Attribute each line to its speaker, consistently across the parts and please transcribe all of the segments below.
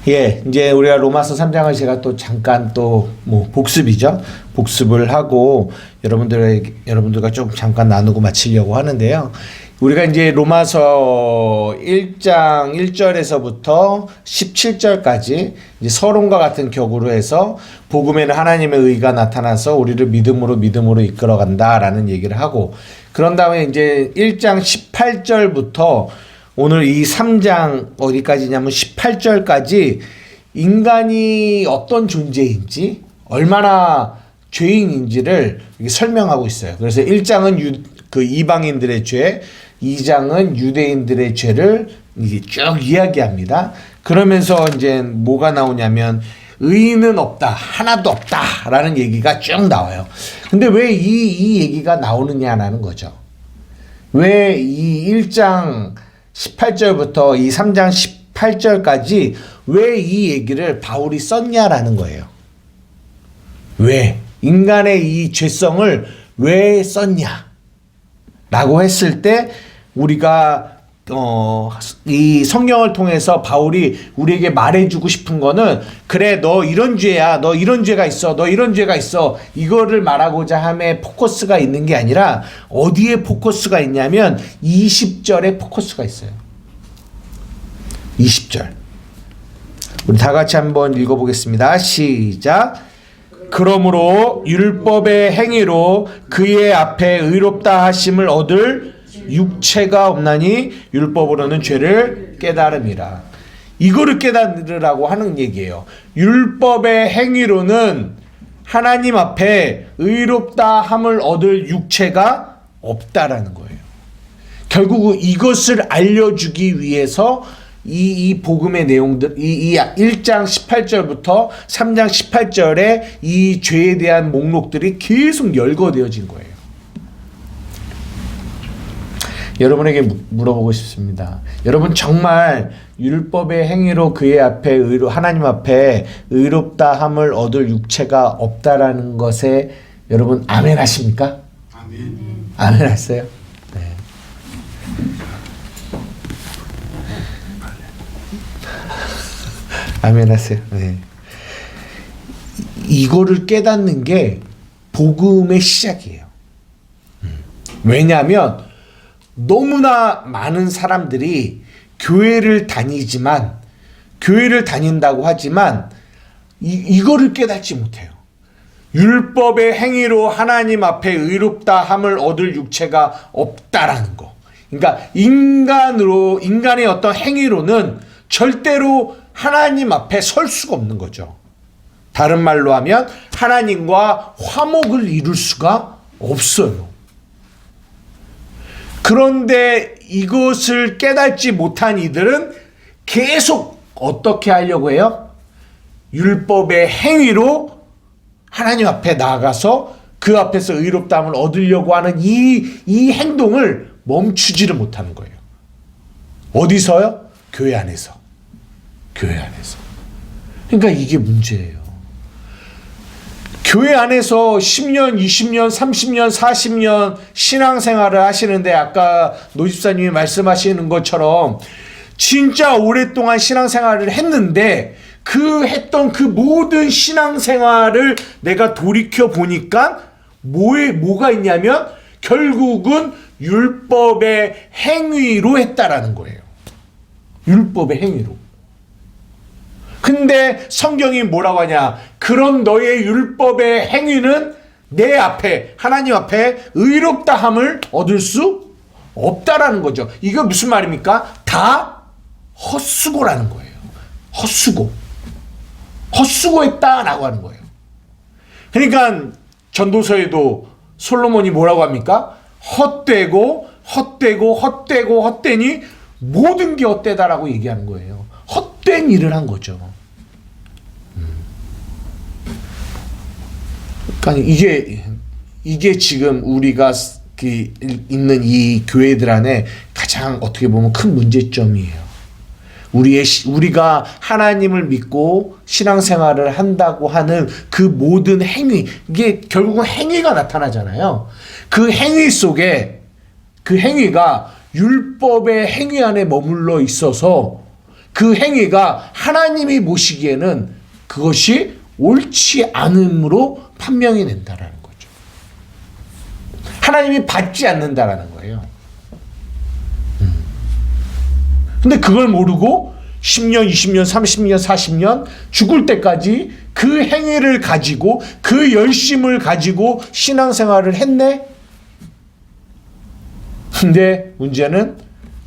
Speaker 1: 예, 이제 우리가 로마서 3장을 제가 또 잠깐 또 뭐 복습이죠. 복습을 하고 여러분들과 좀 잠깐 나누고 마치려고 하는데요. 우리가 이제 로마서 1장 1절에서부터 17절까지 이제 서론과 같은 격으로 해서 복음에는 하나님의 의가 나타나서 우리를 믿음으로 이끌어간다라는 얘기를 하고, 그런 다음에 이제 1장 18절부터 오늘 이 3장 어디까지냐면 18절까지 인간이 어떤 존재인지, 얼마나 죄인인지를 설명하고 있어요. 그래서 1장은 이방인들의 죄, 2장은 유대인들의 죄를 이제 쭉 이야기합니다. 그러면서 이제 뭐가 나오냐면 의인은 없다, 하나도 없다라는 얘기가 쭉 나와요. 근데 왜 이 얘기가 나오느냐라는 거죠. 왜 이 1장 18절부터 이 3장 18절까지 왜 이 얘기를 바울이 썼냐라는 거예요. 왜? 인간의 이 죄성을 왜 썼냐? 라고 했을 때 우리가 이 성경을 통해서 바울이 우리에게 말해주고 싶은 거는, 그래 너 이런 죄야, 너 이런 죄가 있어, 너 이런 죄가 있어, 이거를 말하고자 함에 포커스가 있는 게 아니라 어디에 포커스가 있냐면 20절에 포커스가 있어요. 20절 우리 다 같이 한번 읽어보겠습니다. 시작. 그러므로 율법의 행위로 그의 앞에 의롭다 하심을 얻을 육체가 없나니 율법으로는 죄를 깨달음이라. 이거를 깨달으라고 하는 얘기예요. 율법의 행위로는 하나님 앞에 의롭다 함을 얻을 육체가 없다라는 거예요. 결국 이것을 알려주기 위해서 이 복음의 내용들, 이 1장 18절부터 3장 18절에 이 죄에 대한 목록들이 계속 열거되어진 거예요. 여러분에게 물어보고 싶습니다. 여러분 정말 율법의 행위로 그의 앞에 하나님 앞에 의롭다 함을 얻을 육체가 없다라는 것에 여러분 아멘 하십니까? 아멘. 아멘 하세요? 네. 아멘 하세요. 네. 이거를 깨닫는 게 복음의 시작이에요. 왜냐하면 너무나 많은 사람들이 교회를 다닌다고 하지만 이거를 깨닫지 못해요. 율법의 행위로 하나님 앞에 의롭다 함을 얻을 육체가 없다라는 거. 그러니까 인간의 어떤 행위로는 절대로 하나님 앞에 설 수가 없는 거죠. 다른 말로 하면 하나님과 화목을 이룰 수가 없어요. 그런데 이것을 깨닫지 못한 이들은 계속 어떻게 하려고 해요? 율법의 행위로 하나님 앞에 나아가서 그 앞에서 의롭다함을 얻으려고 하는 이 행동을 멈추지를 못하는 거예요. 어디서요? 교회 안에서. 교회 안에서. 그러니까 이게 문제예요. 교회 안에서 10년, 20년, 30년, 40년 신앙생활을 하시는데, 아까 노집사님이 말씀하시는 것처럼 진짜 오랫동안 신앙생활을 했는데 했던 그 모든 신앙생활을 내가 돌이켜 보니까 뭐가 있냐면 결국은 율법의 행위로 했다라는 거예요. 율법의 행위로. 근데 성경이 뭐라고 하냐? 그런 너의 율법의 행위는 내 앞에, 하나님 앞에 의롭다함을 얻을 수 없다라는 거죠. 이거 무슨 말입니까? 다 헛수고라는 거예요. 헛수고했다라고 하는 거예요. 그러니까 전도서에도 솔로몬이 뭐라고 합니까? 헛되니 모든 게 헛되다라고 얘기하는 거예요. 헛된 일을 한 거죠. 그러니까 이게 지금 우리가 있는 이 교회들 안에 가장 어떻게 보면 큰 문제점이에요. 우리가 하나님을 믿고 신앙생활을 한다고 하는 그 모든 행위, 이게 결국은 행위가 나타나잖아요. 그 행위 속에, 그 행위가 율법의 행위 안에 머물러 있어서 그 행위가 하나님이 보시기에는 그것이 옳지 않음으로 판명이 된다라는 거죠. 하나님이 받지 않는다라는 거예요. 근데 그걸 모르고 10년, 20년, 30년, 40년 죽을 때까지 그 행위를 가지고 그 열심을 가지고 신앙생활을 했네? 근데 문제는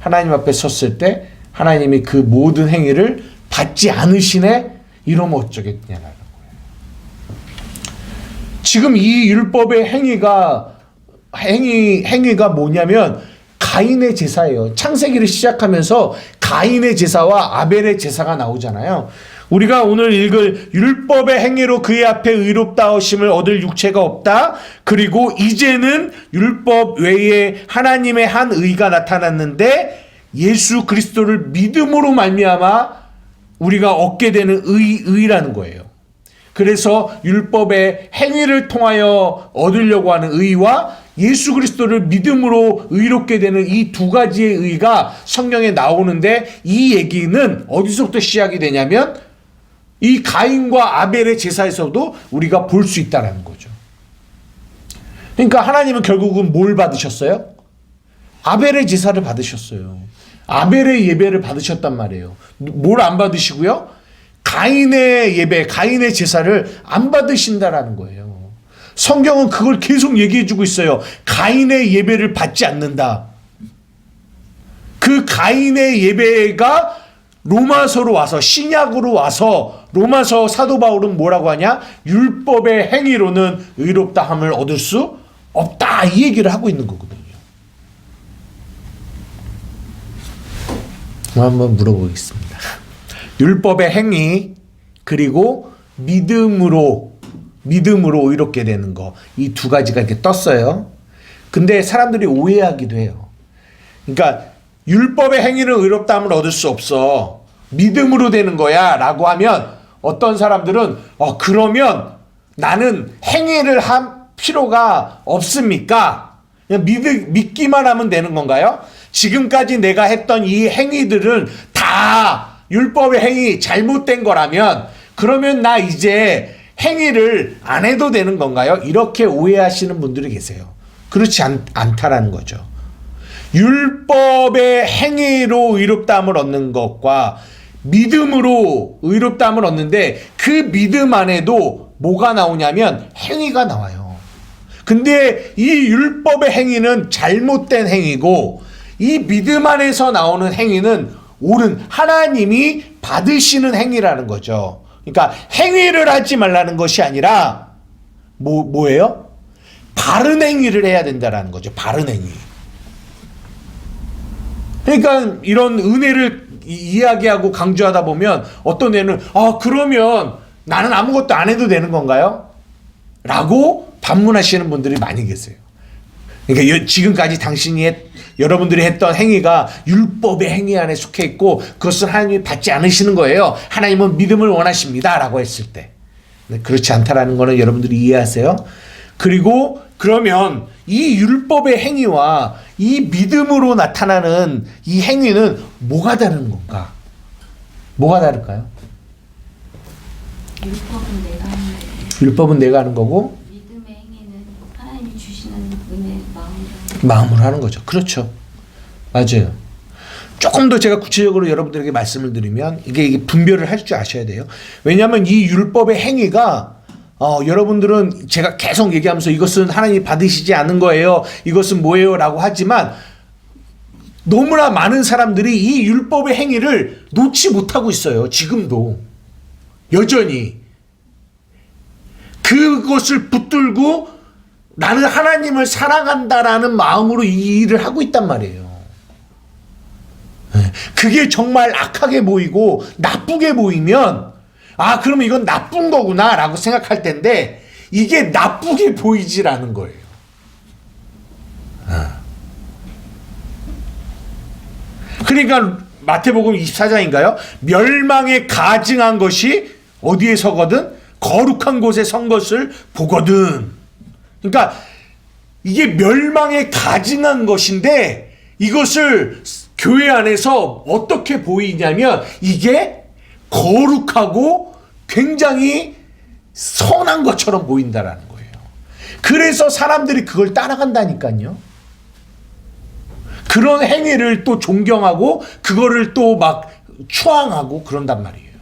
Speaker 1: 하나님 앞에 섰을 때 하나님이 그 모든 행위를 받지 않으시네? 이러면 어쩌겠냐라는 거예요. 지금 이 율법의 행위가 뭐냐면 가인의 제사예요. 창세기를 시작하면서 가인의 제사와 아벨의 제사가 나오잖아요. 우리가 오늘 읽을 율법의 행위로 그의 앞에 의롭다하심을 얻을 육체가 없다. 그리고 이제는 율법 외에 하나님의 한 의가 나타났는데 예수 그리스도를 믿음으로 말미암아 우리가 얻게 되는 의라는 거예요. 그래서 율법의 행위를 통하여 얻으려고 하는 의와 예수 그리스도를 믿음으로 의롭게 되는 이 두 가지의 의가 성경에 나오는데 이 얘기는 어디서부터 시작이 되냐면 이 가인과 아벨의 제사에서도 우리가 볼 수 있다는 거죠. 그러니까 하나님은 결국은 뭘 받으셨어요? 아벨의 제사를 받으셨어요. 아벨의 예배를 받으셨단 말이에요. 뭘 안 받으시고요? 가인의 예배, 가인의 제사를 안 받으신다라는 거예요. 성경은 그걸 계속 얘기해 주고 있어요. 가인의 예배를 받지 않는다. 그 가인의 예배가 로마서로 와서 신약으로 와서 로마서 사도 바울은 뭐라고 하냐? 율법의 행위로는 의롭다함을 얻을 수 없다. 이 얘기를 하고 있는 거거든요. 한번 물어보겠습니다. 율법의 행위 그리고 믿음으로 의롭게 되는 거, 이 두 가지가 이렇게 떴어요. 근데 사람들이 오해하기도 해요. 그러니까 율법의 행위는 의롭다함을 얻을 수 없어. 믿음으로 되는 거야 라고 하면 어떤 사람들은 그러면 나는 행위를 할 필요가 없습니까? 그냥 믿기만 하면 되는 건가요? 지금까지 내가 했던 이 행위들은 다 율법의 행위 잘못된 거라면 그러면 나 이제 행위를 안 해도 되는 건가요? 이렇게 오해하시는 분들이 계세요. 그렇지 않다라는 거죠. 율법의 행위로 의롭다함을 얻는 것과 믿음으로 의롭다함을 얻는데 그 믿음 안에도 뭐가 나오냐면 행위가 나와요. 근데 이 율법의 행위는 잘못된 행위고 이 믿음 안에서 나오는 행위는 옳은 하나님이 받으시는 행위라는 거죠. 그러니까 행위를 하지 말라는 것이 아니라 뭐예요? 바른 행위를 해야 된다라는 거죠. 바른 행위. 그러니까 이런 은혜를 이야기하고 강조하다 보면 어떤 애는 그러면 나는 아무것도 안 해도 되는 건가요? 라고 반문하시는 분들이 많이 계세요. 그러니까 지금까지 여러분들이 했던 행위가 율법의 행위 안에 속해 있고 그것은 하나님이 받지 않으시는 거예요. 하나님은 믿음을 원하십니다 라고 했을 때 그렇지 않다라는 거는 여러분들이 이해하세요. 그리고 그러면 이 율법의 행위와 이 믿음으로 나타나는 이 행위는 뭐가 다른 건가? 뭐가 다를까요? 율법은 내가 하는 거고
Speaker 2: 믿음의 행위는 하나님이 주시는 은혜
Speaker 1: 마음으로 하는 거죠. 그렇죠. 맞아요. 조금 더 제가 구체적으로 여러분들에게 말씀을 드리면 이게 분별을 할 줄 아셔야 돼요. 왜냐하면 이 율법의 행위가 여러분들은 제가 계속 얘기하면서 이것은 하나님이 받으시지 않은 거예요. 이것은 뭐예요? 라고 하지만 너무나 많은 사람들이 이 율법의 행위를 놓지 못하고 있어요. 지금도. 여전히. 그것을 붙들고 나는 하나님을 사랑한다라는 마음으로 이 일을 하고 있단 말이에요. 그게 정말 악하게 보이고 나쁘게 보이면 그러면 이건 나쁜 거구나 라고 생각할 텐데 이게 나쁘게 보이질 않은 거예요. 그러니까 마태복음 24장인가요? 멸망에 가증한 것이 어디에 서거든? 거룩한 곳에 선 것을 보거든. 그러니까 이게 멸망에 가증한 것인데 이것을 교회 안에서 어떻게 보이냐면 이게 거룩하고 굉장히 선한 것처럼 보인다라는 거예요. 그래서 사람들이 그걸 따라간다니까요. 그런 행위를 또 존경하고 그거를 또 막 추앙하고 그런단 말이에요.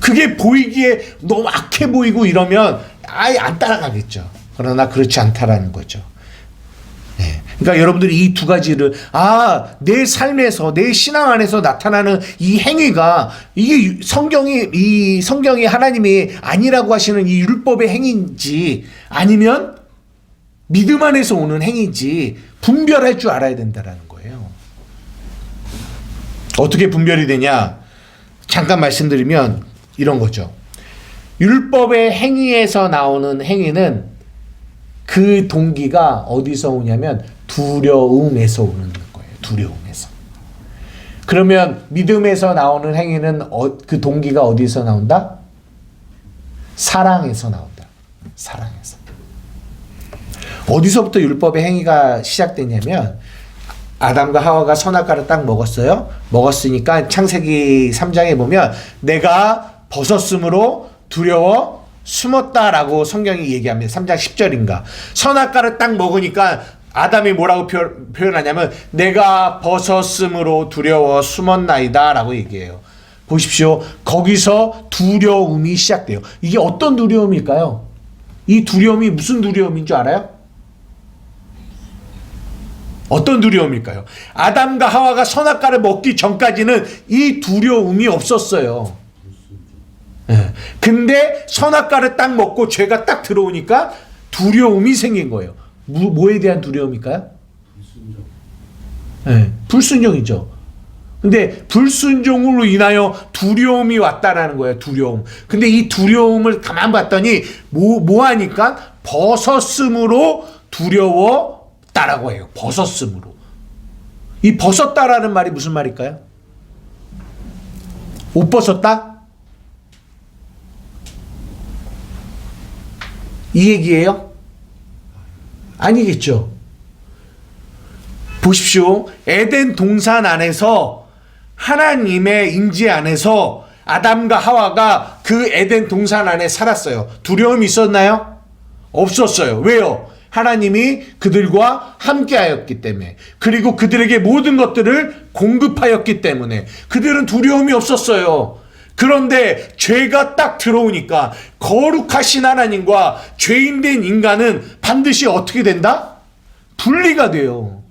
Speaker 1: 그게 보이기에 너무 악해 보이고 이러면 아예 안 따라가겠죠. 그러나 그렇지 않다라는 거죠. 네. 그러니까 여러분들이 이 두 가지를 내 삶에서 내 신앙 안에서 나타나는 이 행위가 이게 성경이 하나님이 아니라고 하시는 이 율법의 행위인지 아니면 믿음 안에서 오는 행위인지 분별할 줄 알아야 된다라는 거예요. 어떻게 분별이 되냐? 잠깐 말씀드리면 이런 거죠. 율법의 행위에서 나오는 행위는 그 동기가 어디서 오냐면 두려움에서 오는 거예요. 두려움에서. 그러면 믿음에서 나오는 행위는 그 동기가 어디서 나온다? 사랑에서 나온다. 사랑에서. 어디서부터 율법의 행위가 시작되냐면 아담과 하와가 선악과를 딱 먹었어요. 먹었으니까 창세기 3장에 보면 내가 벗었으므로 두려워 숨었다라고 성경이 얘기합니다. 3장 10절인가. 선악과를 딱 먹으니까 아담이 뭐라고 표현하냐면 내가 벗었으므로 두려워 숨었나이다 라고 얘기해요. 보십시오. 거기서 두려움이 시작돼요. 이게 어떤 두려움일까요? 이 두려움이 무슨 두려움인 줄 알아요? 어떤 두려움일까요? 아담과 하와가 선악과를 먹기 전까지는 이 두려움이 없었어요. 네. 근데 선악과를 딱 먹고 죄가 딱 들어오니까 두려움이 생긴 거예요. 뭐에 대한 두려움일까요? 불순종. 네. 불순종이죠. 근데 불순종으로 인하여 두려움이 왔다라는 거예요. 두려움. 근데 이 두려움을 가만 봤더니 뭐 하니까 벗었으므로 두려웠다라고 해요. 벗었으므로. 이 벗었다라는 말이 무슨 말일까요? 옷 벗었다? 이 얘기예요? 아니겠죠. 보십시오. 에덴 동산 안에서 하나님의 임재 안에서 아담과 하와가 그 에덴 동산 안에 살았어요. 두려움이 있었나요? 없었어요. 왜요? 하나님이 그들과 함께하였기 때문에, 그리고 그들에게 모든 것들을 공급하였기 때문에 그들은 두려움이 없었어요. 그런데 죄가 딱 들어오니까 거룩하신 하나님과 죄인된 인간은 반드시 어떻게 된다? 분리가 돼요.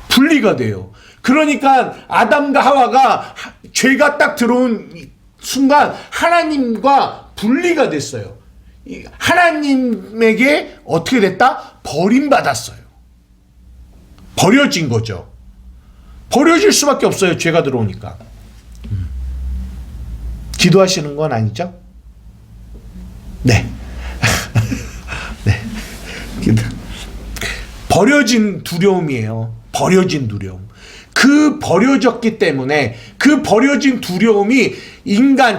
Speaker 1: 분리가 돼요. 그러니까 아담과 하와가 죄가 딱 들어온 순간 하나님과 분리가 됐어요. 하나님에게 어떻게 됐다? 버림받았어요. 버려진 거죠. 버려질 수밖에 없어요. 죄가 들어오니까. 기도하시는 건 아니죠? 네. 네. 기도. 버려진 두려움이에요. 버려진 두려움. 그 버려졌기 때문에 그 버려진 두려움이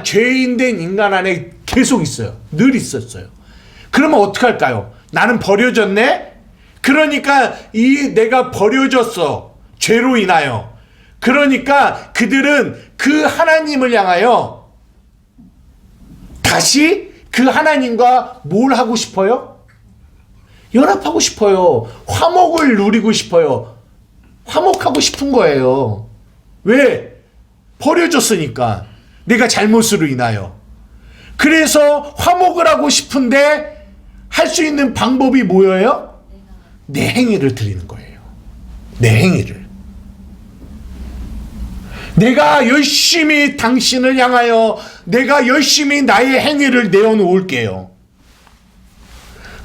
Speaker 1: 죄인된 인간 안에 계속 있어요. 늘 있었어요. 그러면 어떻게 할까요? 나는 버려졌네? 그러니까 내가 버려졌어. 죄로 인하여. 그러니까 그들은 그 하나님을 향하여 다시 그 하나님과 뭘 하고 싶어요? 연합하고 싶어요. 화목을 누리고 싶어요. 화목하고 싶은 거예요. 왜? 버려졌으니까. 내가 잘못으로 인하여. 그래서 화목을 하고 싶은데 할 수 있는 방법이 뭐예요? 내 행위를 드리는 거예요. 내 행위를. 내가 열심히 당신을 향하여 내가 열심히 나의 행위를 내어놓을게요.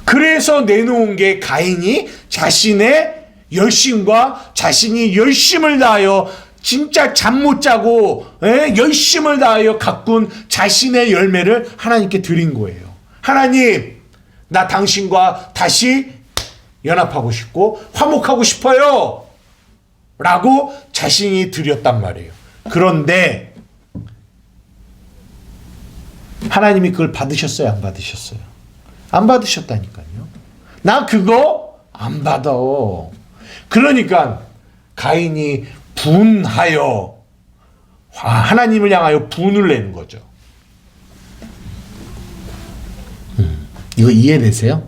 Speaker 1: 그래서 내놓은 게 가인이 자신의 열심과 자신이 열심을 다하여 진짜 잠 못 자고 열심을 다하여 가꾼 자신의 열매를 하나님께 드린 거예요. 하나님, 나 당신과 다시 연합하고 싶고 화목하고 싶어요 라고 자신이 드렸단 말이에요. 그런데 하나님이 그걸 받으셨어요? 안 받으셨어요? 안 받으셨다니까요. 나 그거 안 받아. 그러니까 가인이 분하여 하나님을 향하여 분을 내는 거죠. 이거 이해되세요?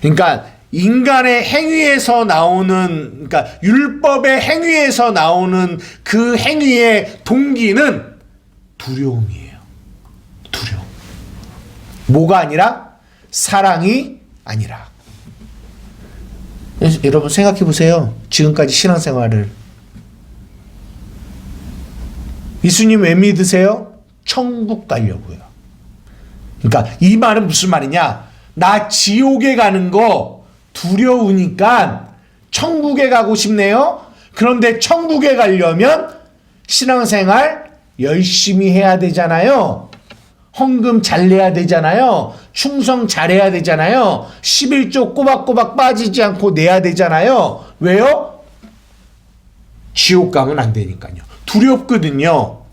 Speaker 1: 그러니까 인간의 행위에서 나오는, 그러니까 율법의 행위에서 나오는 그 행위의 동기는 두려움이에요. 두려움. 뭐가 아니라? 사랑이 아니라. 여러분 생각해 보세요. 지금까지 신앙생활을. 예수님 왜 믿으세요? 천국 가려고요. 그러니까 이 말은 무슨 말이냐? 나 지옥에 가는 거 두려우니까 천국에 가고 싶네요. 그런데 천국에 가려면 신앙생활 열심히 해야 되잖아요. 헌금 잘 내야 되잖아요. 충성 잘해야 되잖아요. 11조 꼬박꼬박 빠지지 않고 내야 되잖아요. 왜요? 지옥 가면 안 되니까요. 두렵거든요.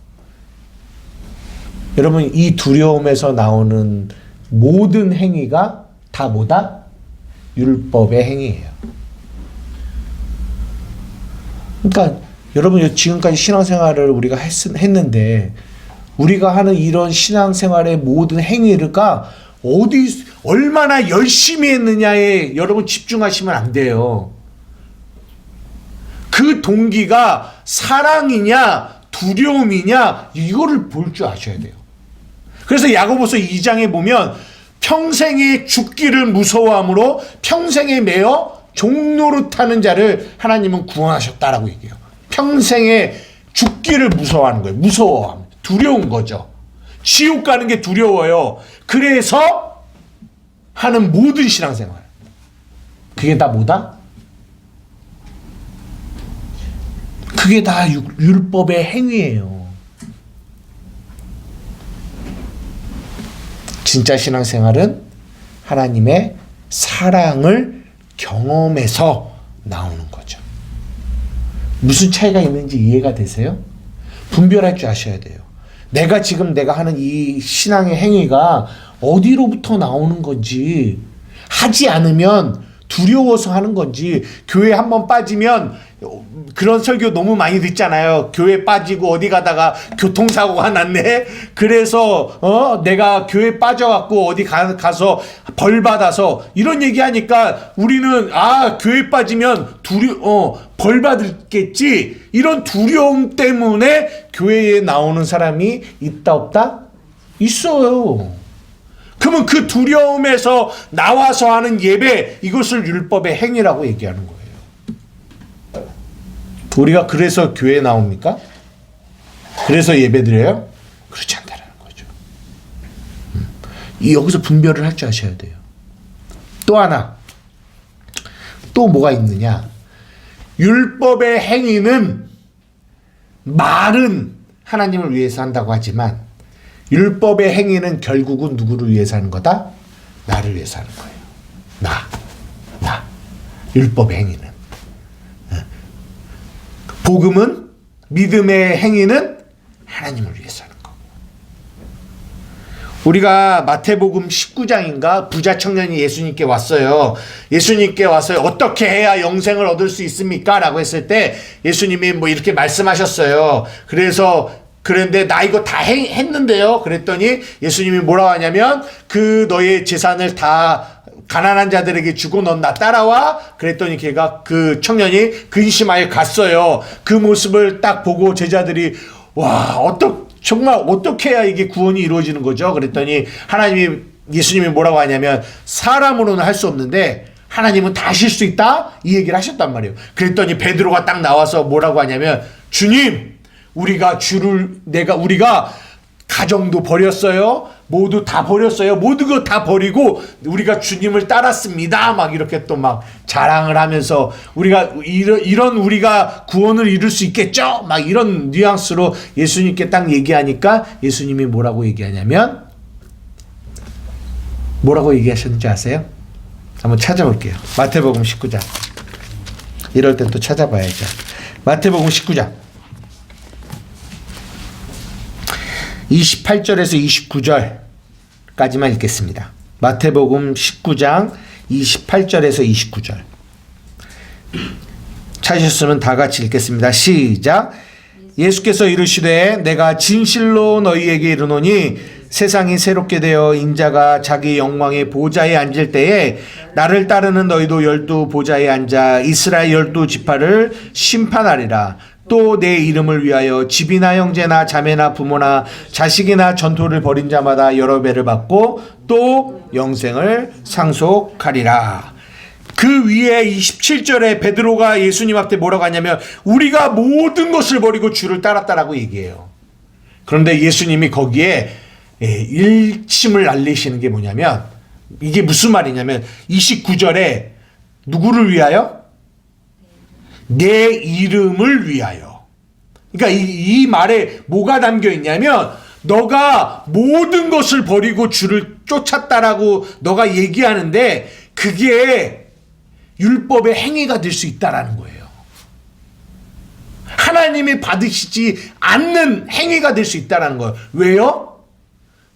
Speaker 1: 여러분, 이 두려움에서 나오는 모든 행위가 다 뭐다? 율법의 행위예요. 그러니까 여러분, 지금까지 신앙생활을 우리가 했는데 우리가 하는 이런 신앙생활의 모든 행위가 얼마나 열심히 했느냐에 여러분 집중하시면 안 돼요. 그 동기가 사랑이냐 두려움이냐 이거를 볼 줄 아셔야 돼요. 그래서 야고보서 2장에 보면 평생에 죽기를 무서워함으로 평생에 매어 종노릇하는 자를 하나님은 구원하셨다라고 얘기해요. 평생에 죽기를 무서워하는 거예요. 무서워함. 두려운 거죠. 지옥 가는 게 두려워요. 그래서 하는 모든 신앙생활. 그게 다 뭐다? 그게 다 율법의 행위예요. 진짜 신앙생활은 하나님의 사랑을 경험해서 나오는 거죠. 무슨 차이가 있는지 이해가 되세요? 분별할 줄 아셔야 돼요. 내가 하는 이 신앙의 행위가 어디로부터 나오는 건지, 하지 않으면 두려워서 하는 건지, 교회 한번 빠지면 그런 설교 너무 많이 듣잖아요. 교회 빠지고 어디 가다가 교통사고가 났네. 그래서 내가 교회 빠져갖고 어디 가서 벌 받아서 이런 얘기하니까 우리는 교회 빠지면 벌 받겠지. 이런 두려움 때문에 교회에 나오는 사람이 있다 없다? 있어요. 그러면 그 두려움에서 나와서 하는 예배, 이것을 율법의 행위라고 얘기하는 거예요. 우리가 그래서 교회에 나옵니까? 그래서 예배드려요? 그렇지 않다는 거죠. 여기서 분별을 할 줄 아셔야 돼요. 또 하나, 또 뭐가 있느냐? 율법의 행위는 말은 하나님을 위해서 한다고 하지만 율법의 행위는 결국은 누구를 위해서 하는 거다? 나를 위해서 하는 거예요. 나. 율법의 행위는. 복음은, 믿음의 행위는 하나님을 위해서 하는 거고. 우리가 마태복음 19장인가 부자 청년이 예수님께 왔어요. 예수님께 와서 어떻게 해야 영생을 얻을 수 있습니까? 라고 했을 때 예수님이 이렇게 말씀하셨어요. 그런데 나 이거 다 했는데요. 그랬더니 예수님이 뭐라고 하냐면 그 너의 재산을 다 가난한 자들에게 주고 넌 나 따라와. 그랬더니 그 청년이 근심하여 갔어요. 그 모습을 딱 보고 제자들이 정말 어떻게 해야 이게 구원이 이루어지는 거죠? 그랬더니 예수님이 뭐라고 하냐면 사람으로는 할 수 없는데 하나님은 다 하실 수 있다? 이 얘기를 하셨단 말이에요. 그랬더니 베드로가 딱 나와서 뭐라고 하냐면 주님, 우리가 가정도 버렸어요. 모두 다 버렸어요. 모두 거 다 버리고 우리가 주님을 따랐습니다. 이렇게 또 자랑을 하면서 이런 우리가 구원을 이룰 수 있겠죠? 이런 뉘앙스로 예수님께 딱 얘기하니까 예수님이 뭐라고 얘기하냐면 뭐라고 얘기하셨는지 아세요? 한번 찾아볼게요. 마태복음 19장. 이럴 땐 또 찾아봐야죠. 마태복음 19장. 28절에서 29절까지만 읽겠습니다. 마태복음 19장 28절에서 29절. 찾으셨으면 다 같이 읽겠습니다. 시작. 예수께서 이르시되 내가 진실로 너희에게 이르노니 세상이 새롭게 되어 인자가 자기 영광의 보좌에 앉을 때에 나를 따르는 너희도 12 보좌에 앉아 이스라엘 12지파를 심판하리라. 또 내 이름을 위하여 집이나 형제나 자매나 부모나 자식이나 전토를 벌인 자마다 여러 배를 받고 또 영생을 상속하리라. 그 위에 27절에 베드로가 예수님 앞에 뭐라고 하냐면 우리가 모든 것을 버리고 주를 따랐다라고 얘기해요. 그런데 예수님이 거기에 일침을 날리시는 게 뭐냐면 이게 무슨 말이냐면 29절에 누구를 위하여? 내 이름을 위하여. 그러니까 이 말에 뭐가 담겨 있냐면 너가 모든 것을 버리고 주를 쫓았다라고 너가 얘기하는데 그게 율법의 행위가 될 수 있다라는 거예요. 하나님이 받으시지 않는 행위가 될 수 있다라는 거예요. 왜요?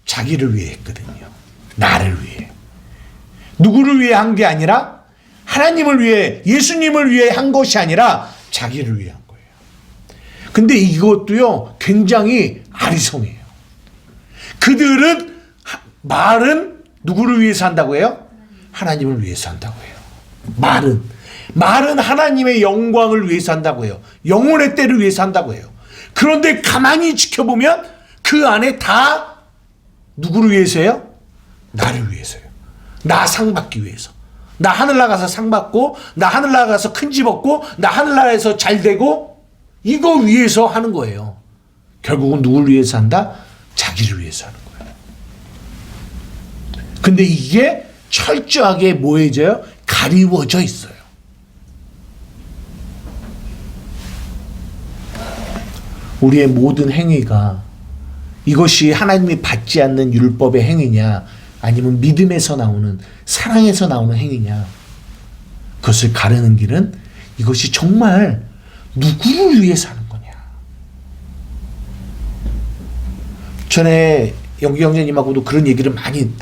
Speaker 1: 자기를 위해 했거든요. 나를 위해. 누구를 위해 한 게 아니라 하나님을 위해, 예수님을 위해 한 것이 아니라 자기를 위해 한 거예요. 근데 이것도요 굉장히 아리송해요. 그들은 말은 누구를 위해서 한다고 해요? 하나님을 위해서 한다고 해요. 말은 하나님의 영광을 위해서 한다고 해요. 영혼의 때를 위해서 한다고 해요. 그런데 가만히 지켜보면 그 안에 다 누구를 위해서요? 나를 위해서요. 나 상 받기 위해서. 나 하늘 나가서 상 받고, 나 하늘 나가서 큰 집 얻고, 나 하늘 나라에서 잘 되고, 이거 위해서 하는 거예요. 결국은 누굴 위해서 한다? 자기를 위해서 하는 거예요. 근데 이게 철저하게 뭐해져요? 가리워져 있어요. 우리의 모든 행위가 이것이 하나님이 받지 않는 율법의 행위냐 아니면 믿음에서 나오는 사랑에서 나오는 행위냐 그것을 가르는 길은 이것이 정말 누구를 위해서 하는 거냐. 전에 영기 형제님하고도 그런 얘기를 많이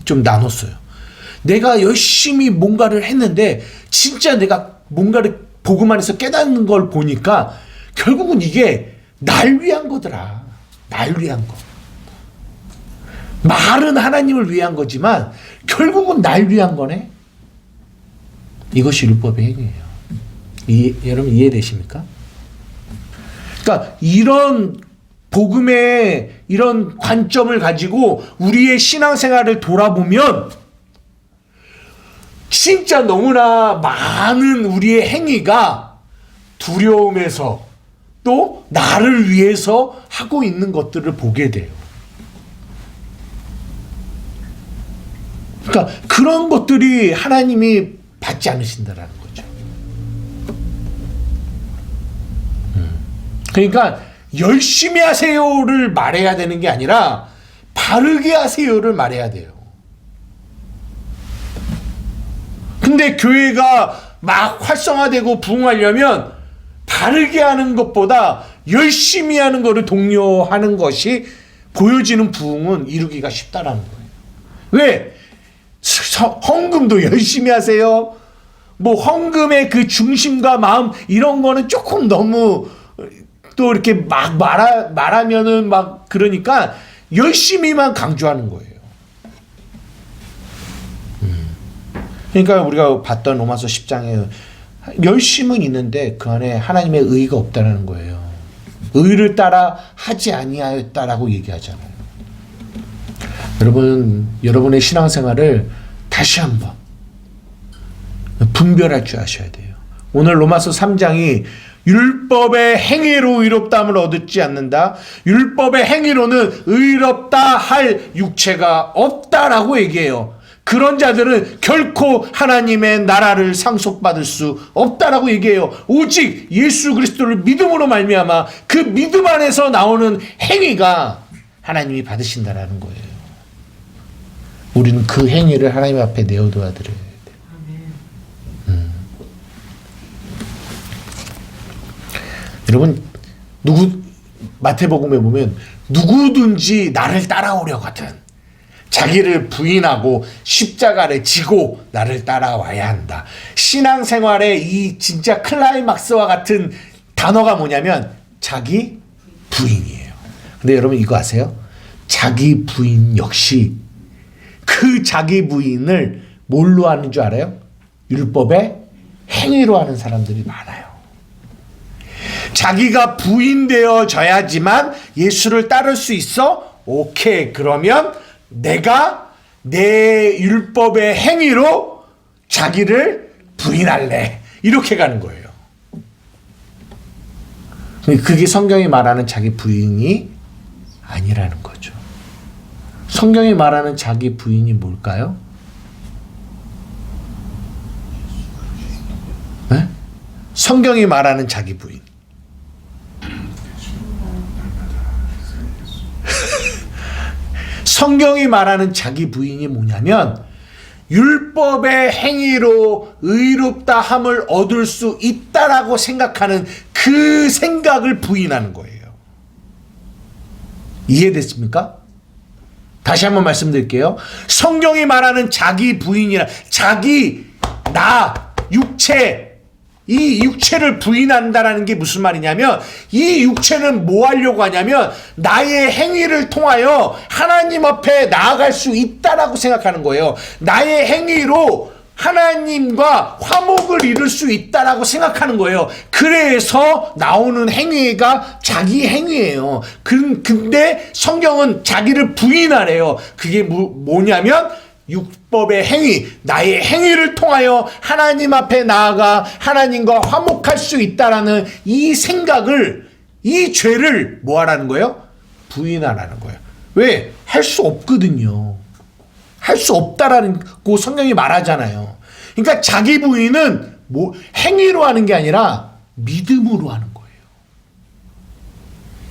Speaker 1: 좀 나눴어요. 내가 열심히 뭔가를 했는데 진짜 내가 뭔가를 복음 안에서 깨닫는 걸 보니까 결국은 이게 날 위한 거더라. 날 위한 거. 말은 하나님을 위한 거지만 결국은 날 위한 거네. 이것이 율법의 행위예요. 여러분 이해되십니까? 그러니까 이런 복음의 이런 관점을 가지고 우리의 신앙생활을 돌아보면 진짜 너무나 많은 우리의 행위가 두려움에서 또 나를 위해서 하고 있는 것들을 보게 돼요. 그러니까 그런 것들이 하나님이 받지 않으신다라는 거죠. 그러니까 열심히 하세요를 말해야 되는 게 아니라 바르게 하세요를 말해야 돼요. 근데 교회가 막 활성화되고 부흥하려면 바르게 하는 것보다 열심히 하는 것을 독려하는 것이 보여지는 부흥은 이루기가 쉽다라는 거예요. 왜? 헌금도 열심히 하세요. 뭐 헌금의 그 중심과 마음 이런 거는 조금 너무 또 이렇게 막 말하면은 막 그러니까 열심히만 강조하는 거예요. 그러니까 우리가 봤던 로마서 10장에 열심은 있는데 그 안에 하나님의 의가 없다는 거예요. 의를 따라 하지 아니하였다라고 얘기하잖아요. 여러분의 신앙생활을 다시 한번 분별할 줄 아셔야 돼요. 오늘 로마서 3장이 율법의 행위로 의롭다함을 얻지 않는다. 율법의 행위로는 의롭다 할 육체가 없다라고 얘기해요. 그런 자들은 결코 하나님의 나라를 상속받을 수 없다라고 얘기해요. 오직 예수 그리스도를 믿음으로 말미암아 그 믿음 안에서 나오는 행위가 하나님이 받으신다라는 거예요. 우리는 그 행위를 하나님 앞에 내어둬야 드려야 돼요. 여러분 마태복음에 보면 누구든지 나를 따라오려거든 자기를 부인하고 십자가를 지고 나를 따라와야 한다. 신앙생활의 이 진짜 클라이막스와 같은 단어가 뭐냐면 자기 부인이에요. 근데 여러분 이거 아세요? 자기 부인 역시 그 자기 부인을 뭘로 하는 줄 알아요? 율법의 행위로 하는 사람들이 많아요. 자기가 부인되어져야지만 예수를 따를 수 있어? 오케이, 그러면 내가 내 율법의 행위로 자기를 부인할래. 이렇게 가는 거예요. 그게 성경이 말하는 자기 부인이 아니라는 거죠. 성경이 말하는 자기 부인이 뭘까요? 네? 성경이 말하는 자기 부인. 성경이 말하는 자기 부인이 뭐냐면 율법의 행위로 의롭다 함을 얻을 수 있다라고 생각하는 그 생각을 부인하는 거예요. 이해됐습니까? 다시 한번 말씀드릴게요. 성경이 말하는 자기 부인이라 자기, 나, 육체, 이 육체를 부인한다라는 게 무슨 말이냐면 이 육체는 뭐 하려고 하냐면 나의 행위를 통하여 하나님 앞에 나아갈 수 있다라고 생각하는 거예요. 나의 행위로 하나님과 화목을 이룰 수 있다라고 생각하는 거예요. 그래서 나오는 행위가 자기 행위예요. 근데 성경은 자기를 부인하래요. 그게 뭐냐면 율법의 행위, 나의 행위를 통하여 하나님 앞에 나아가 하나님과 화목할 수 있다라는 이 생각을, 이 죄를 뭐 하라는 거예요? 부인하라는 거예요. 왜? 할 수 없거든요. 할 수 없다라는 거 성경이 말하잖아요. 그러니까 자기 부인은 뭐 행위로 하는 게 아니라 믿음으로 하는 거예요.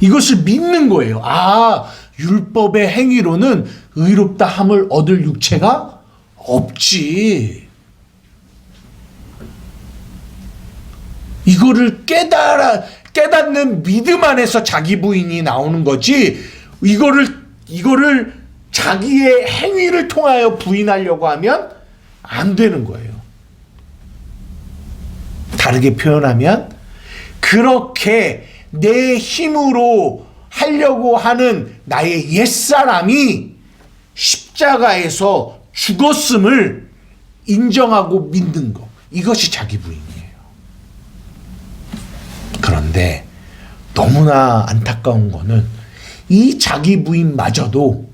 Speaker 1: 이것을 믿는 거예요. 아, 율법의 행위로는 의롭다 함을 얻을 육체가 없지. 이거를 깨닫는 믿음 안에서 자기 부인이 나오는 거지. 이거를 자기의 행위를 통하여 부인하려고 하면 안 되는 거예요. 다르게 표현하면 그렇게 내 힘으로 하려고 하는 나의 옛사람이 십자가에서 죽었음을 인정하고 믿는 것. 이것이 자기 부인이에요. 그런데 너무나 안타까운 거는 이 자기 부인마저도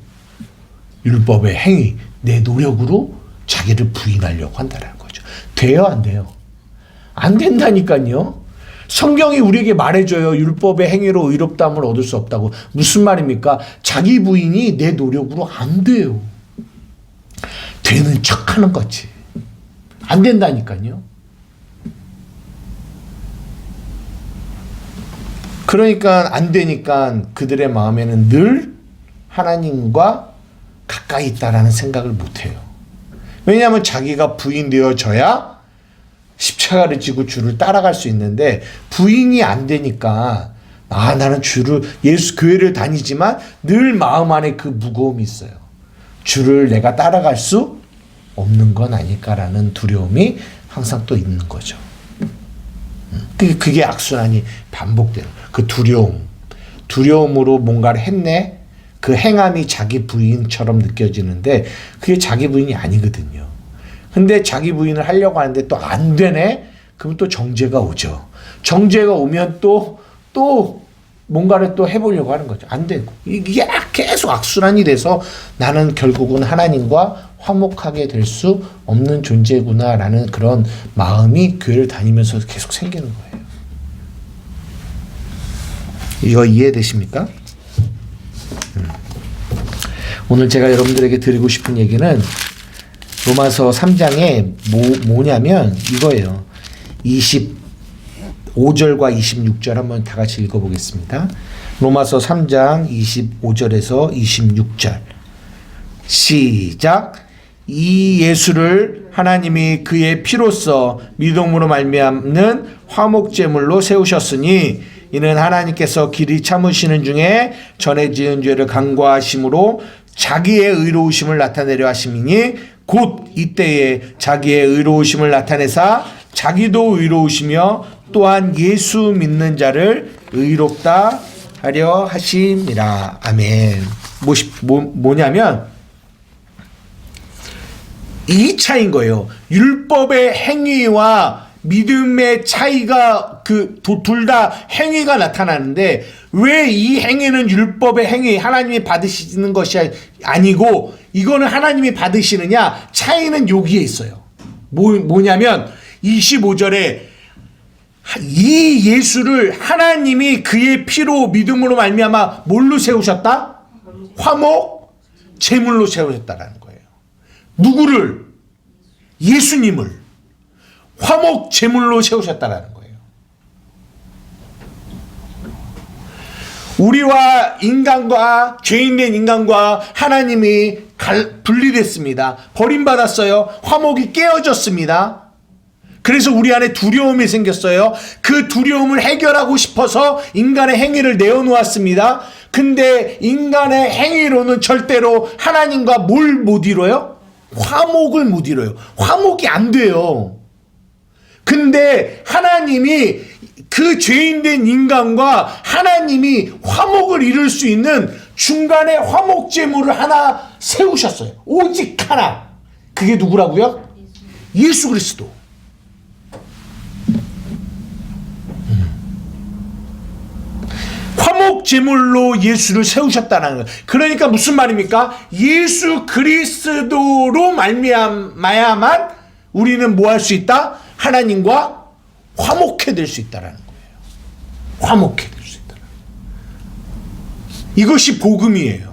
Speaker 1: 율법의 행위, 내 노력으로 자기를 부인하려고 한다는 거죠. 돼요, 안 돼요? 안 된다니까요. 성경이 우리에게 말해줘요. 율법의 행위로 의롭다함을 얻을 수 없다고. 무슨 말입니까? 자기 부인이 내 노력으로 안 돼요. 되는 척하는 거지. 안 된다니까요. 그러니까 안 되니까 그들의 마음에는 늘 하나님과 가까이 있다라는 생각을 못해요. 왜냐하면 자기가 부인되어져야 십자가를 지고 주를 따라갈 수 있는데 부인이 안 되니까 나는 예수 교회를 다니지만 늘 마음 안에 그 무거움이 있어요. 주를 내가 따라갈 수 없는 건 아닐까라는 두려움이 항상 또 있는 거죠. 그게 악순환이 반복돼요. 그 두려움으로 뭔가를 했네. 그 행함이 자기 부인처럼 느껴지는데 그게 자기 부인이 아니거든요. 근데 자기 부인을 하려고 하는데 또 안 되네? 그럼 또 정죄가 오죠. 정죄가 오면 또 뭔가를 또 해보려고 하는 거죠. 안 되고. 이게 계속 악순환이 돼서 나는 결국은 하나님과 화목하게 될 수 없는 존재구나라는 그런 마음이 교회를 다니면서 계속 생기는 거예요. 이거 이해되십니까? 오늘 제가 여러분들에게 드리고 싶은 얘기는 로마서 3장에 뭐냐면 이거예요. 25절과 26절 한번 다 같이 읽어보겠습니다. 로마서 3장 25절에서 26절 시작. 이 예수를 하나님이 그의 피로써 믿음으로 말미암는 화목제물로 세우셨으니 이는 하나님께서 길이 참으시는 중에 전에 지은 죄를 간과하심으로 자기의 의로우심을 나타내려 하심이니 곧 이때에 자기의 의로우심을 나타내사 자기도 의로우시며 또한 예수 믿는 자를 의롭다 하려 하심이라. 아멘. 뭐냐면 이 차이인 거예요. 율법의 행위와 믿음의 차이가 둘 다 행위가 나타나는데 왜 이 행위는 율법의 행위, 하나님이 받으시는 것이 아니고 이거는 하나님이 받으시느냐? 차이는 여기에 있어요. 뭐냐면 25절에 이 예수를 하나님이 그의 피로 믿음으로 말미암아 뭘로 세우셨다? 화목 제물로 세우셨다라는 거예요. 누구를? 예수님을 화목 제물로 세우셨다라는 거예요. 우리와 인간과 죄인된 인간과 하나님이 분리됐습니다. 버림받았어요. 화목이 깨어졌습니다. 그래서 우리 안에 두려움이 생겼어요. 그 두려움을 해결하고 싶어서 인간의 행위를 내어놓았습니다. 근데 인간의 행위로는 절대로 하나님과 뭘 못 이뤄요? 화목을 못 이뤄요. 화목이 안 돼요. 근데 하나님이 그 죄인된 인간과 하나님이 화목을 이룰 수 있는 중간에 화목제물을 하나 세우셨어요. 오직 하나. 그게 누구라고요? 예수 그리스도. 화목제물로 예수를 세우셨다는 거예요. 그러니까 무슨 말입니까? 예수 그리스도로 말미암아야만 우리는 뭐 할 수 있다? 하나님과 화목해 될 수 있다는 거예요. 화목해 될 수 있다. 이것이 복음이에요.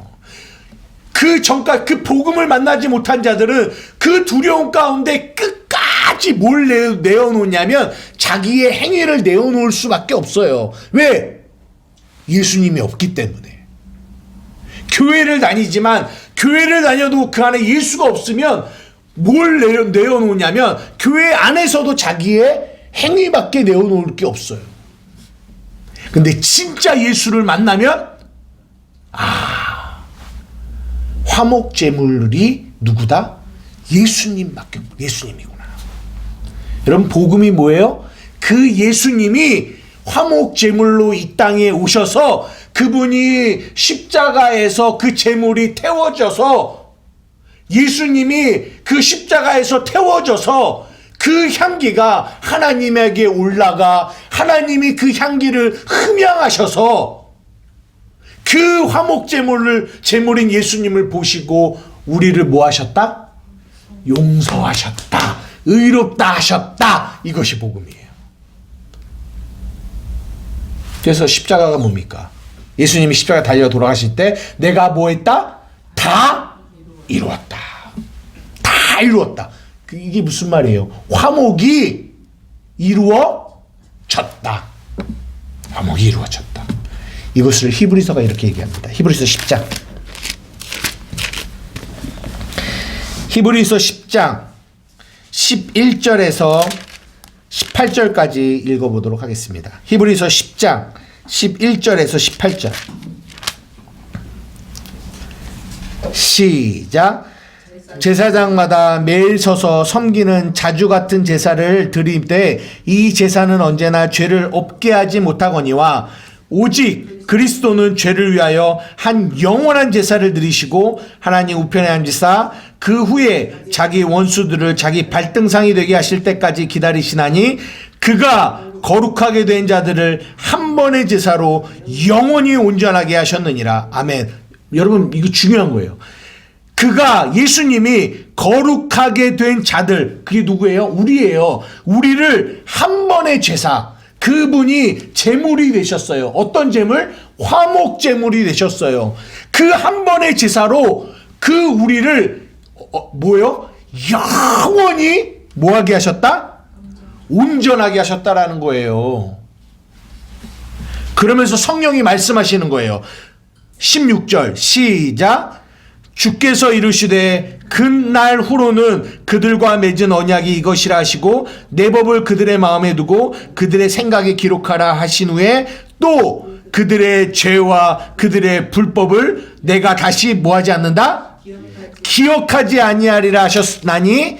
Speaker 1: 그 전까지 그 복음을 만나지 못한 자들은 그 두려움 가운데 끝까지 뭘 내어놓냐면 자기의 행위를 내어놓을 수밖에 없어요. 왜? 예수님이 없기 때문에. 교회를 다니지만 교회를 다녀도 그 안에 예수가 없으면 뭘 내어놓냐면 교회 안에서도 자기의 행위밖에 내어놓을 게 없어요. 근데 진짜 예수를 만나면 화목제물이 누구다? 예수님이구나. 여러분 복음이 뭐예요? 그 예수님이 화목제물로 이 땅에 오셔서 그분이 십자가에서 그 제물이 태워져서 예수님이 그 십자가에서 태워져서 그 향기가 하나님에게 올라가 하나님이 그 향기를 흠양하셔서 그 화목제물인 예수님을 보시고 우리를 뭐 하셨다? 용서하셨다. 의롭다 하셨다. 이것이 복음이에요. 그래서 십자가가 뭡니까? 예수님이 십자가 달려 돌아가실 때 내가 뭐 했다? 다 이루었다. 다 이루었다. 이게 무슨 말이에요? 화목이 이루어졌다. 화목이 이루어졌다. 이것을 히브리서가 이렇게 얘기합니다. 히브리서 10장. 히브리서 10장 11절에서 18절까지 읽어보도록 하겠습니다. 히브리서 10장 11절에서 18절. 시작. 제사장마다 매일 서서 섬기는 자주 같은 제사를 드릴 때 이 제사는 언제나 죄를 없게 하지 못하거니와 오직 그리스도는 죄를 위하여 한 영원한 제사를 드리시고 하나님 우편에 앉으사 그 후에 자기 원수들을 자기 발등상이 되게 하실 때까지 기다리시나니 그가 거룩하게 된 자들을 한 번의 제사로 영원히 온전하게 하셨느니라. 아멘. 여러분 이거 중요한 거예요. 그가 예수님이 거룩하게 된 자들, 그게 누구예요? 우리예요. 우리를 한 번의 제사, 그분이 제물이 되셨어요. 어떤 제물? 화목 제물이 되셨어요. 그 한 번의 제사로 그 우리를 뭐요? 영원히 뭐하게 하셨다? 온전하게 하셨다라는 거예요. 그러면서 성령이 말씀하시는 거예요. 16절 시작. 주께서 이르시되 그날 후로는 그들과 맺은 언약이 이것이라 하시고 내 법을 그들의 마음에 두고 그들의 생각에 기록하라 하신 후에 또 그들의 죄와 그들의 불법을 내가 다시 뭐하지 않는다? 기억하지 아니하리라 하셨나니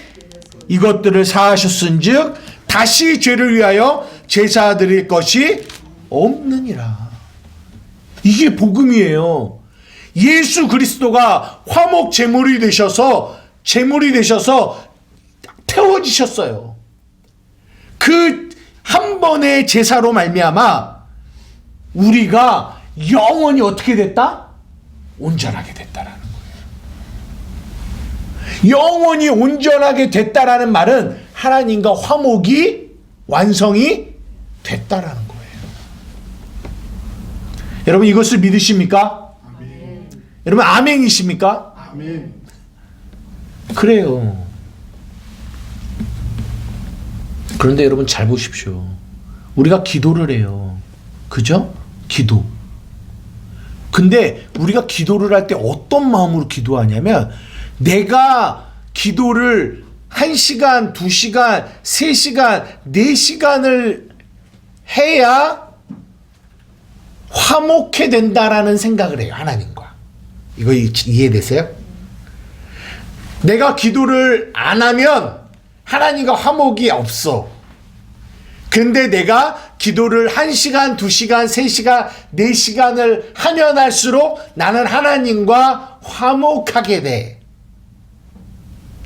Speaker 1: 이것들을 사하셨은즉 다시 죄를 위하여 제사 드릴 것이 없느니라. 이게 복음이에요. 예수 그리스도가 화목 제물이 되셔서 태워지셨어요. 그 한 번의 제사로 말미암아 우리가 영원히 어떻게 됐다? 온전하게 됐다라는 거예요. 영원히 온전하게 됐다라는 말은 하나님과 화목이 완성이 됐다라는 거예요. 여러분 이것을 믿으십니까?
Speaker 3: 아멘.
Speaker 1: 여러분 아멘이십니까?
Speaker 3: 아멘.
Speaker 1: 그래요. 그런데 여러분 잘 보십시오. 우리가 기도를 해요. 그죠? 기도. 근데 우리가 기도를 할 때 어떤 마음으로 기도하냐면 내가 기도를 1시간, 2시간, 3시간, 4시간을 해야 화목해 된다라는 생각을 해요. 하나님과. 이거 이해되세요? 내가 기도를 안 하면 하나님과 화목이 없어. 근데 내가 기도를 1시간, 2시간, 3시간, 4시간을 하면 할수록 나는 하나님과 화목하게 돼.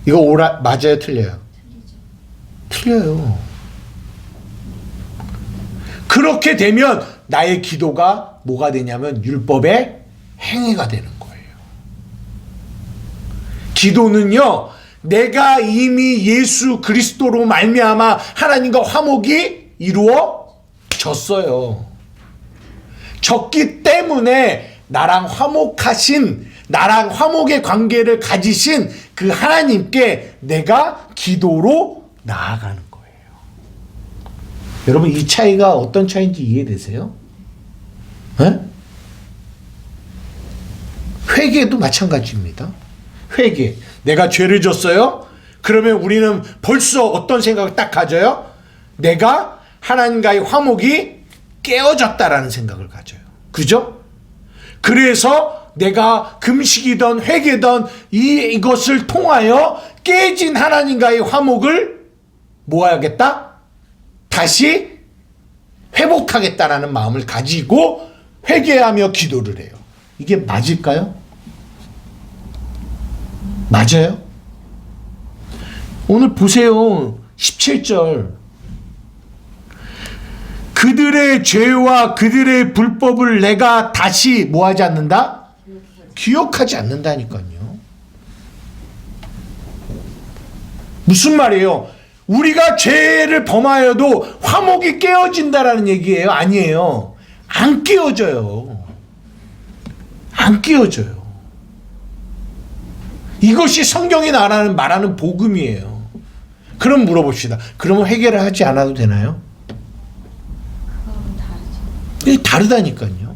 Speaker 1: 이거 맞아요? 틀려요? 틀려요. 그렇게 되면 나의 기도가 뭐가 되냐면 율법의 행위가 되는 거예요. 기도는요, 내가 이미 예수 그리스도로 말미암아 하나님과 화목이 이루어졌어요. 졌기 때문에 나랑 화목의 관계를 가지신 그 하나님께 내가 기도로 나아가는 거예요. 여러분 이 차이가 어떤 차이인지 이해되세요? 네? 회개도 마찬가지입니다. 회개. 내가 죄를 졌어요? 그러면 우리는 벌써 어떤 생각을 딱 가져요? 내가 하나님과의 화목이 깨어졌다라는 생각을 가져요. 그죠? 그래서 내가 금식이든 회개든 이것을 통하여 깨진 하나님과의 화목을 모아야겠다? 다시 회복하겠다라는 마음을 가지고 회개하며 기도를 해요. 이게 맞을까요? 맞아요? 오늘 보세요. 17절. 그들의 죄와 그들의 불법을 내가 다시 뭐하지 않는다? 기억하지 않는다니까요. 무슨 말이에요? 우리가 죄를 범하여도 화목이 깨어진다라는 얘기예요? 아니에요. 안 깨어져요. 안 깨어져요. 이것이 성경이 말하는 복음이에요. 그럼 물어봅시다. 그러면 회개를 하지 않아도 되나요?
Speaker 2: 그거는 다르죠.
Speaker 1: 이게 다르다니까요.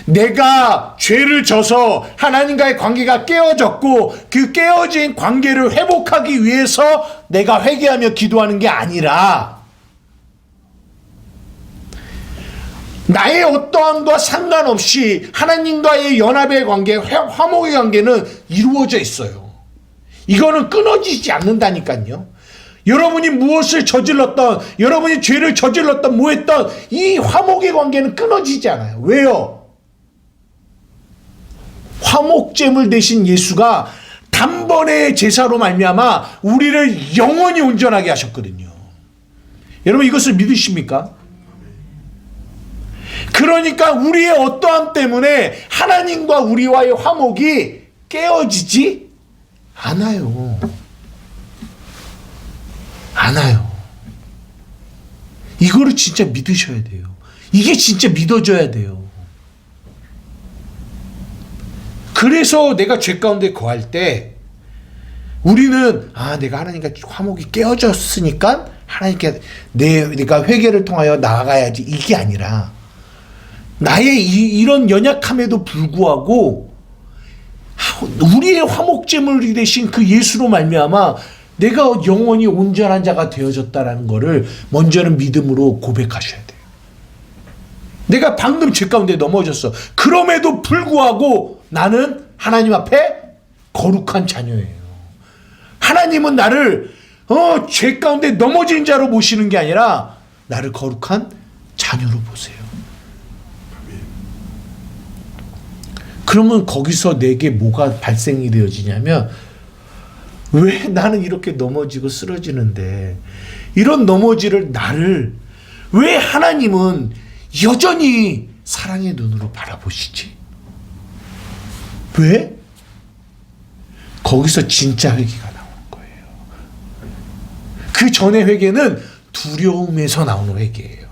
Speaker 1: 내가 죄를 져서 하나님과의 관계가 깨어졌고 그 깨어진 관계를 회복하기 위해서 내가 회개하며 기도하는 게 아니라 나의 어떠함과 상관없이 하나님과의 연합의 관계, 화목의 관계는 이루어져 있어요. 이거는 끊어지지 않는다니까요. 여러분이 무엇을 저질렀던, 여러분이 죄를 저질렀던, 뭐 했던 이 화목의 관계는 끊어지지 않아요. 왜요? 화목제물 대신 예수가 단번에 제사로 말미암아 우리를 영원히 온전하게 하셨거든요. 여러분 이것을 믿으십니까? 그러니까 우리의 어떠함 때문에 하나님과 우리와의 화목이 깨어지지 않아요. 않아요. 이거를 진짜 믿으셔야 돼요. 이게 진짜 믿어져야 돼요. 그래서 내가 죄 가운데 거할 때 우리는 내가 하나님과 화목이 깨어졌으니까 하나님께 내가 회개를 통하여 나아가야지, 이게 아니라 나의 이런 연약함에도 불구하고 우리의 화목제물이 되신 그 예수로 말미암아 내가 영원히 온전한 자가 되어졌다라는 것을 먼저는 믿음으로 고백하셔야 돼요. 내가 방금 죄 가운데 넘어졌어. 그럼에도 불구하고 나는 하나님 앞에 거룩한 자녀예요. 하나님은 나를 죄 가운데 넘어진 자로 보시는 게 아니라 나를 거룩한 자녀로 보세요. 그러면 거기서 내게 뭐가 발생이 되어지냐면, 왜 나는 이렇게 넘어지고 쓰러지는데 이런 넘어지를 나를 왜 하나님은 여전히 사랑의 눈으로 바라보시지? 왜? 거기서 진짜 회개가 나오는 거예요. 그 전의 회개는 두려움에서 나오는 회개예요.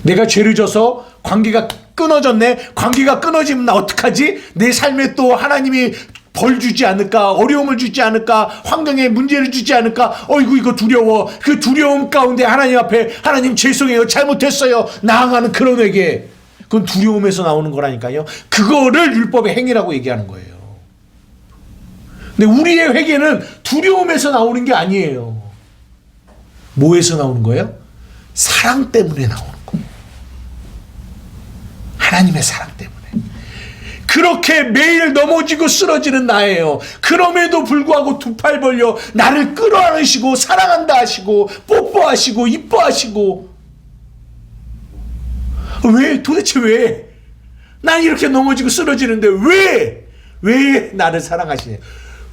Speaker 1: 내가 죄를 져서 관계가 끊어졌네. 관계가 끊어지면 나 어떡하지? 내 삶에 또 하나님이 벌 주지 않을까? 어려움을 주지 않을까? 환경에 문제를 주지 않을까? 어이구, 이거 두려워. 그 두려움 가운데 하나님 앞에 하나님 죄송해요. 잘못했어요. 나아가는 그런 회개. 그건 두려움에서 나오는 거라니까요. 그거를 율법의 행위라고 얘기하는 거예요. 근데 우리의 회개는 두려움에서 나오는 게 아니에요. 뭐에서 나오는 거예요? 사랑 때문에 나오는 거예요. 하나님의 사랑 때문에. 그렇게 매일 넘어지고 쓰러지는 나예요. 그럼에도 불구하고 두 팔 벌려 나를 끌어안으시고 사랑한다 하시고 뽀뽀하시고 이뻐하시고. 왜? 도대체 왜? 난 이렇게 넘어지고 쓰러지는데 왜 나를 사랑하시냐?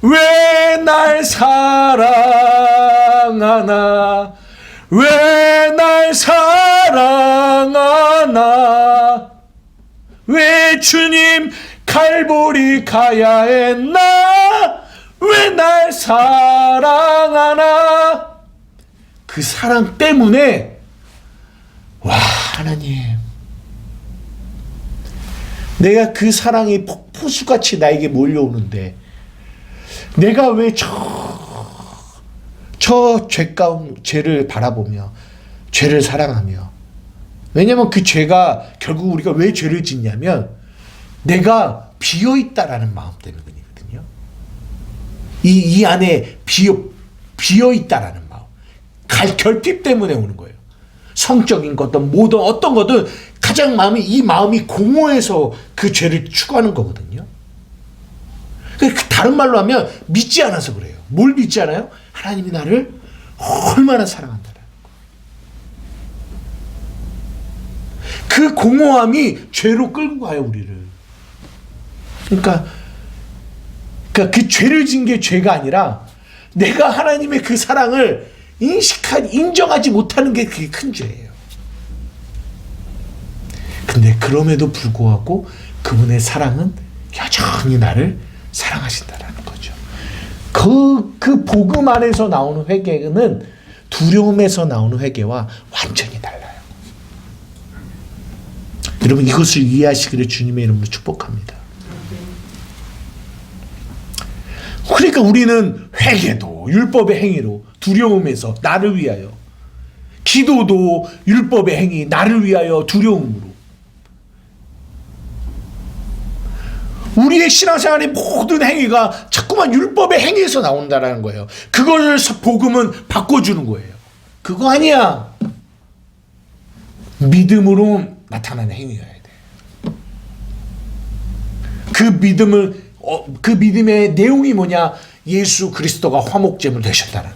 Speaker 1: 왜 날 사랑하나? 왜 날 사랑하나? 왜 주님 갈보리 가야 했나? 왜 날 사랑하나? 그 사랑 때문에, 와, 하나님, 내가 그 사랑이 폭포수같이 나에게 몰려오는데 내가 왜 저 죄를 바라보며 죄를 사랑하며, 왜냐면 그 죄가 결국 우리가 왜 죄를 짓냐면 내가 비어있다라는 마음 때문이거든요. 이 안에 비어있다라는 마음, 결핍 때문에 오는 거예요. 성적인 것든 뭐든 어떤 거든 가장 이 마음이 공허해서 그 죄를 추구하는 거거든요. 다른 말로 하면 믿지 않아서 그래요. 뭘 믿지 않아요? 하나님이 나를 얼마나 사랑한다는 거. 그 공허함이 죄로 끌고 가요, 우리를. 그러니까 그 죄를 진 게 죄가 아니라 내가 하나님의 그 사랑을 인정하지 못하는 게 그게 큰 죄예요. 근데 그럼에도 불구하고 그분의 사랑은 여전히 나를 사랑하신다라는 거죠. 그 복음 안에서 나오는 회개는 두려움에서 나오는 회개와 완전히 달라요. 여러분, 이것을 이해하시기를 주님의 이름으로 축복합니다. 그러니까 우리는 회개도 율법의 행위로, 두려움에서 나를 위하여, 기도도 율법의 행위, 나를 위하여 두려움으로, 우리의 신앙생활의 모든 행위가 자꾸만 율법의 행위에서 나온다는 거예요. 그걸 복음은 바꿔주는 거예요. 그거 아니야. 믿음으로 나타나는 행위여야 돼. 그 믿음의 내용이 뭐냐? 예수 그리스도가 화목제물 되셨다는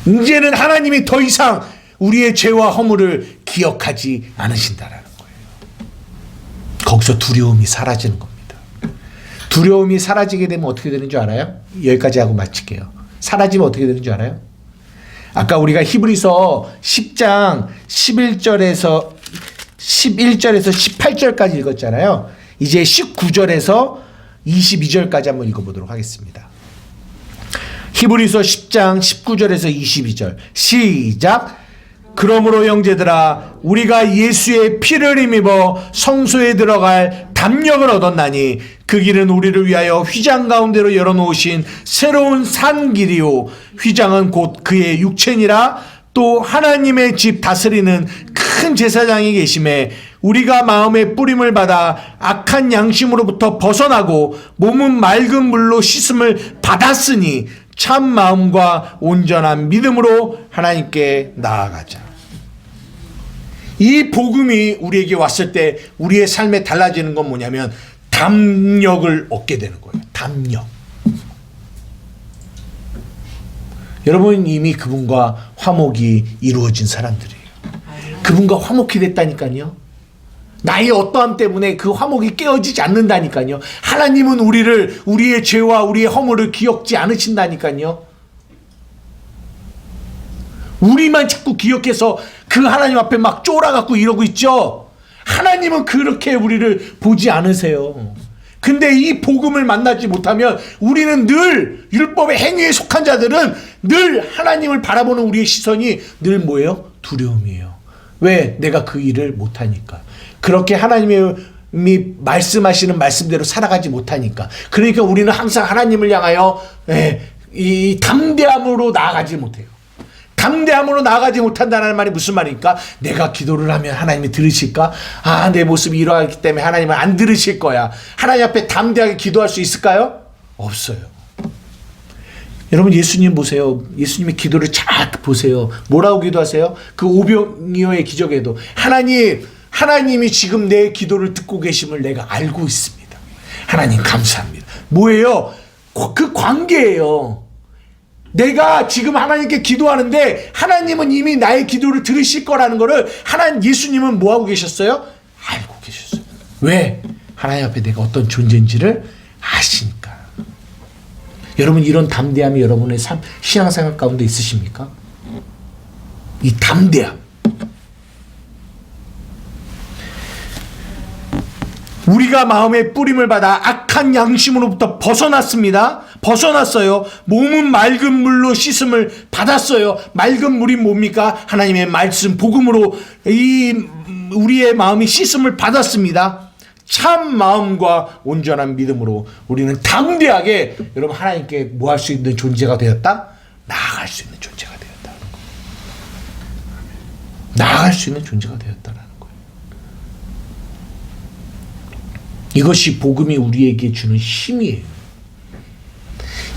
Speaker 1: 거예요. 이제는 하나님이 더 이상 우리의 죄와 허물을 기억하지 않으신다라는 거예요. 거기서 두려움이 사라지는 겁니다. 두려움이 사라지게 되면 어떻게 되는 줄 알아요? 여기까지 하고 마칠게요. 사라지면 어떻게 되는 줄 알아요? 아까 우리가 히브리서 10장 11절에서 18절까지 읽었잖아요. 이제 19절에서 22절까지 한번 읽어보도록 하겠습니다. 히브리서 10장 19절에서 22절 시작. 그러므로 형제들아, 우리가 예수의 피를 힘입어 성소에 들어갈 담력을 얻었나니 그 길은 우리를 위하여 휘장 가운데로 열어놓으신 새로운 산 길이요, 휘장은 곧 그의 육체니라. 또 하나님의 집 다스리는 큰 제사장이 계심에 우리가 마음의 뿌림을 받아 악한 양심으로부터 벗어나고 몸은 맑은 물로 씻음을 받았으니 참 마음과 온전한 믿음으로 하나님께 나아가자. 이 복음이 우리에게 왔을 때 우리의 삶에 달라지는 건 뭐냐면 담력을 얻게 되는 거예요. 담력. 여러분 이미 그분과 화목이 이루어진 사람들이에요. 그분과 화목이 됐다니까요. 나의 어떠함 때문에 그 화목이 깨어지지 않는다니까요. 하나님은 우리의 죄와 우리의 허물을 기억지 않으신다니까요. 우리만 자꾸 기억해서 그 하나님 앞에 막 쫄아갖고 이러고 있죠. 하나님은 그렇게 우리를 보지 않으세요. 근데 이 복음을 만나지 못하면 우리는 늘 율법의 행위에 속한 자들은 늘 하나님을 바라보는 우리의 시선이 늘 뭐예요? 두려움이에요. 왜? 내가 그 일을 못하니까. 그렇게 하나님이 말씀하시는 말씀대로 살아가지 못하니까. 그러니까 우리는 항상 하나님을 향하여 이 담대함으로 나아가지 못해요. 담대함으로 나아가지 못한다는 말이 무슨 말입니까? 내가 기도를 하면 하나님이 들으실까? 내 모습이 이러하기 때문에 하나님은 안 들으실 거야. 하나님 앞에 담대하게 기도할 수 있을까요? 없어요. 여러분 예수님 보세요. 예수님의 기도를 잘 보세요. 뭐라고 기도하세요? 그 오병이어의 기적에도 하나님이 지금 내 기도를 듣고 계심을 내가 알고 있습니다. 하나님 감사합니다. 뭐예요? 그 관계예요. 내가 지금 하나님께 기도하는데 하나님은 이미 나의 기도를 들으실 거라는 거를 예수님은 뭐하고 계셨어요? 알고 계셨어요. 왜? 하나님 앞에 내가 어떤 존재인지를 아시니까. 여러분 이런 담대함이 여러분의 신앙생활 가운데 있으십니까? 이 담대함. 우리가 마음에 뿌림을 받아 악한 양심으로부터 벗어났어요. 몸은 맑은 물로 씻음을 받았어요. 맑은 물이 뭡니까? 하나님의 말씀, 복음으로 우리의 마음이 씻음을 받았습니다. 참 마음과 온전한 믿음으로 우리는 담대하게 여러분 하나님께 뭐 할 수 있는 존재가 되었다? 나아갈 수 있는 존재가 되었다. 나아갈 수 있는 존재가 되었다라는 거예요. 이것이 복음이 우리에게 주는 힘이에요.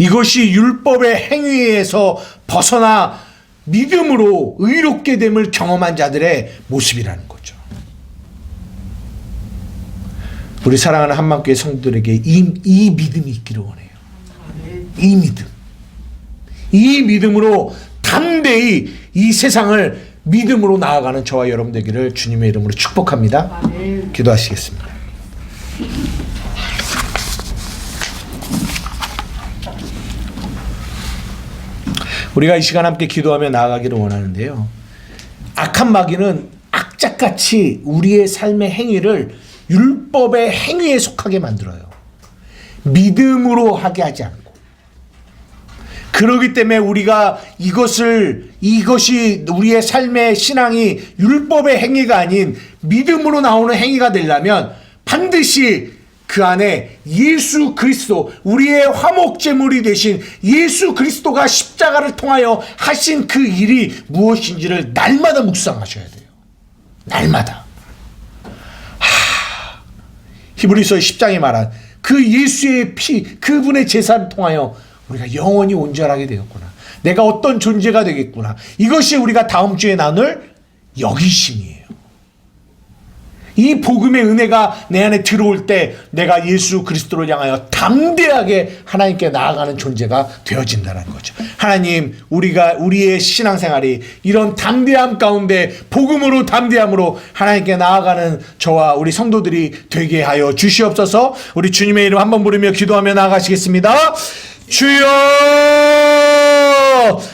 Speaker 1: 이것이 율법의 행위에서 벗어나 믿음으로 의롭게 됨을 경험한 자들의 모습이라는 거죠. 우리 사랑하는 한마음교회 성도들에게 이 믿음이 있기를 원해요. 이 믿음으로 담대히 이 세상을 믿음으로 나아가는 저와 여러분 되기를 주님의 이름으로 축복합니다. 기도하시겠습니다. 우리가 이 시간 함께 기도하며 나아가기를 원하는데요. 악한 마귀는 악착같이 우리의 삶의 행위를 율법의 행위에 속하게 만들어요. 믿음으로 하게 하지 않고. 그렇기 때문에 우리가 이것이 우리의 삶의 신앙이 율법의 행위가 아닌 믿음으로 나오는 행위가 되려면 반드시 그 안에 예수 그리스도, 우리의 화목제물이 되신 예수 그리스도가 십자가를 통하여 하신 그 일이 무엇인지를 날마다 묵상하셔야 돼요. 날마다. 히브리서 10장에 말한 그 예수의 피, 그분의 제사를 통하여 우리가 영원히 온전하게 되었구나. 내가 어떤 존재가 되겠구나. 이것이 우리가 다음 주에 나눌 여기심이에요. 이 복음의 은혜가 내 안에 들어올 때 내가 예수 그리스도를 향하여 담대하게 하나님께 나아가는 존재가 되어진다는 거죠. 하나님, 우리의 신앙생활이 이런 담대함 가운데 복음으로 담대함으로 하나님께 나아가는 저와 우리 성도들이 되게 하여 주시옵소서. 우리 주님의 이름 한번 부르며 기도하며 나아가시겠습니다. 주여!